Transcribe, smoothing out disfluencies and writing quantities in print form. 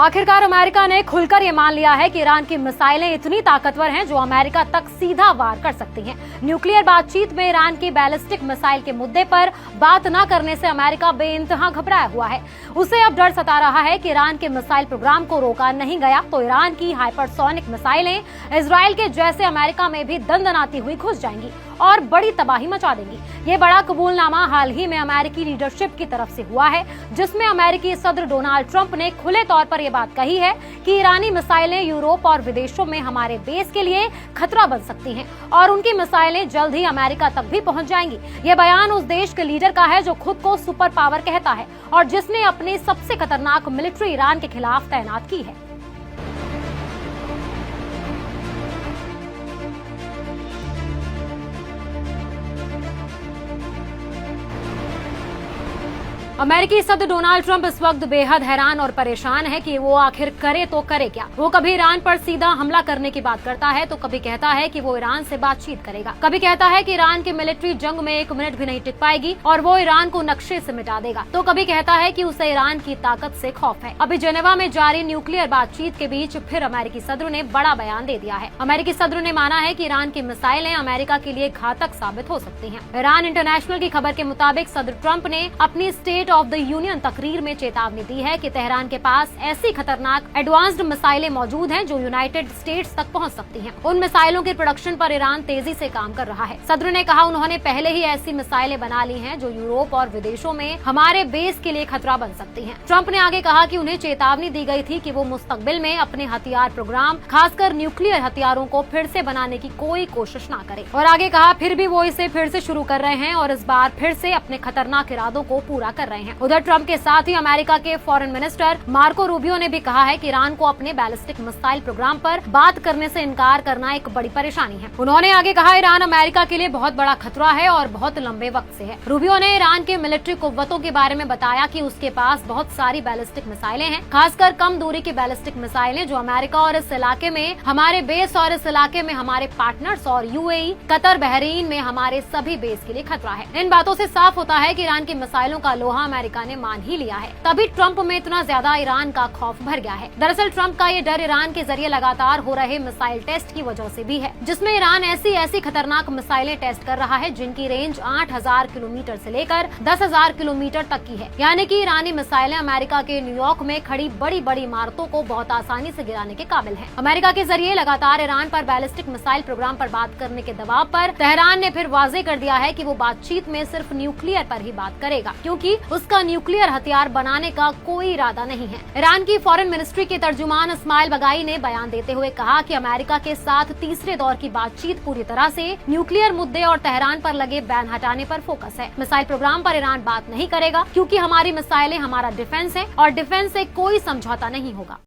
आखिरकार अमेरिका ने खुलकर ये मान लिया है कि ईरान की मिसाइलें इतनी ताकतवर हैं जो अमेरिका तक सीधा वार कर सकती हैं। न्यूक्लियर बातचीत में ईरान की बैलिस्टिक मिसाइल के मुद्दे पर बात न करने से अमेरिका बेइंतहा घबराया हुआ है। उसे अब डर सता रहा है कि ईरान के मिसाइल प्रोग्राम को रोका नहीं गया तो ईरान की हाइपरसोनिक मिसाइलें इजराइल के जैसे अमेरिका में भी दंदनाती हुई घुस जाएंगी और बड़ी तबाही मचा देंगी। ये बड़ा कबूलनामा हाल ही में अमेरिकी लीडरशिप की तरफ से हुआ है, जिसमें अमेरिकी सदर डोनाल्ड ट्रंप ने खुले तौर पर यह बात कही है कि ईरानी मिसाइलें यूरोप और विदेशों में हमारे बेस के लिए खतरा बन सकती हैं और उनकी मिसाइलें जल्द ही अमेरिका तक भी पहुंच जाएंगी। ये बयान उस देश के लीडर का है जो खुद को सुपर पावर कहता है और जिसने अपनी सबसे खतरनाक मिलिट्री ईरान के खिलाफ तैनात की है। अमेरिकी सदर डोनाल्ड ट्रंप इस वक्त बेहद हैरान और परेशान है कि वो आखिर करे तो करे क्या। वो कभी ईरान पर सीधा हमला करने की बात करता है तो कभी कहता है कि वो ईरान से बातचीत करेगा, कभी कहता है कि ईरान की मिलिट्री जंग में 1 मिनट भी नहीं टिक पाएगी और वो ईरान को नक्शे से मिटा देगा, तो कभी कहता है कि उसे ईरान की ताकत से खौफ है। अभी जेनेवा में जारी न्यूक्लियर बातचीत के बीच फिर अमेरिकी सदर ने बड़ा बयान दे दिया है। अमेरिकी सदर ने माना है कि ईरान की मिसाइलें अमेरिका के लिए घातक साबित हो सकती हैं। ईरान इंटरनेशनल की खबर के मुताबिक सदर ट्रंप ने अपनी स्टेट ऑफ द यूनियन तकरीर में चेतावनी दी है कि तेहरान के पास ऐसी खतरनाक एडवांस्ड मिसाइलें मौजूद हैं जो यूनाइटेड स्टेट्स तक पहुंच सकती हैं। उन मिसाइलों के प्रोडक्शन पर ईरान तेजी से काम कर रहा है। सदर ने कहा उन्होंने पहले ही ऐसी मिसाइलें बना ली हैं जो यूरोप और विदेशों में हमारे बेस के लिए खतरा बन सकती हैं। ट्रंप ने आगे कहा कि उन्हें चेतावनी दी गई थी कि वो मुस्तकबिल में अपने हथियार प्रोग्राम खासकर न्यूक्लियर हथियारों को फिर से बनाने की कोई कोशिश न करे और आगे कहा फिर भी वो इसे फिर से शुरू कर रहे हैं और इस बार फिर से अपने खतरनाक इरादों को पूरा कर रहे हैं। उधर ट्रंप के साथ ही अमेरिका के फॉरेन मिनिस्टर मार्को रूबियो ने भी कहा है कि ईरान को अपने बैलिस्टिक मिसाइल प्रोग्राम पर बात करने से इनकार करना एक बड़ी परेशानी है। उन्होंने आगे कहा ईरान अमेरिका के लिए बहुत बड़ा खतरा है और बहुत लंबे वक्त से है। रूबियो ने ईरान के मिलिट्री कुव्वतों के बारे में बताया कि उसके पास बहुत सारी बैलिस्टिक मिसाइलें हैं, खासकर कम दूरी की बैलिस्टिक मिसाइलें जो अमेरिका और इस इलाके में हमारे बेस और इस इलाके में हमारे पार्टनर्स और यूएई, कतर, बहरीन में हमारे सभी बेस के लिए खतरा है। इन बातों से साफ होता है कि ईरान की मिसाइलों का लोहा अमेरिका ने मान ही लिया है, तभी ट्रंप में इतना ज्यादा ईरान का खौफ भर गया है। दरअसल ट्रंप का ये डर ईरान के जरिए लगातार हो रहे मिसाइल टेस्ट की वजह से भी है, जिसमें ईरान ऐसी खतरनाक मिसाइलें टेस्ट कर रहा है जिनकी रेंज 8000 किलोमीटर से लेकर 10,000 किलोमीटर तक की है। यानी कि ईरानी मिसाइलें अमेरिका के न्यूयॉर्क में खड़ी बड़ी बड़ी इमारतों को बहुत आसानी से गिराने के काबिल है। अमेरिका के जरिए लगातार ईरान पर बैलिस्टिक मिसाइल प्रोग्राम पर बात करने के दबाव पर तेहरान ने फिर वाजे कर दिया है कि वो बातचीत में सिर्फ न्यूक्लियर पर ही बात करेगा, क्योंकि उसका न्यूक्लियर हथियार बनाने का कोई इरादा नहीं है। ईरान की फॉरेन मिनिस्ट्री के तर्जुमान इस्माइल बगाई ने बयान देते हुए कहा कि अमेरिका के साथ तीसरे दौर की बातचीत पूरी तरह से न्यूक्लियर मुद्दे और तेहरान पर लगे बैन हटाने पर फोकस है। मिसाइल प्रोग्राम पर ईरान बात नहीं करेगा क्योंकि हमारी मिसाइलें हमारा डिफेंस है और डिफेंस से कोई समझौता नहीं होगा।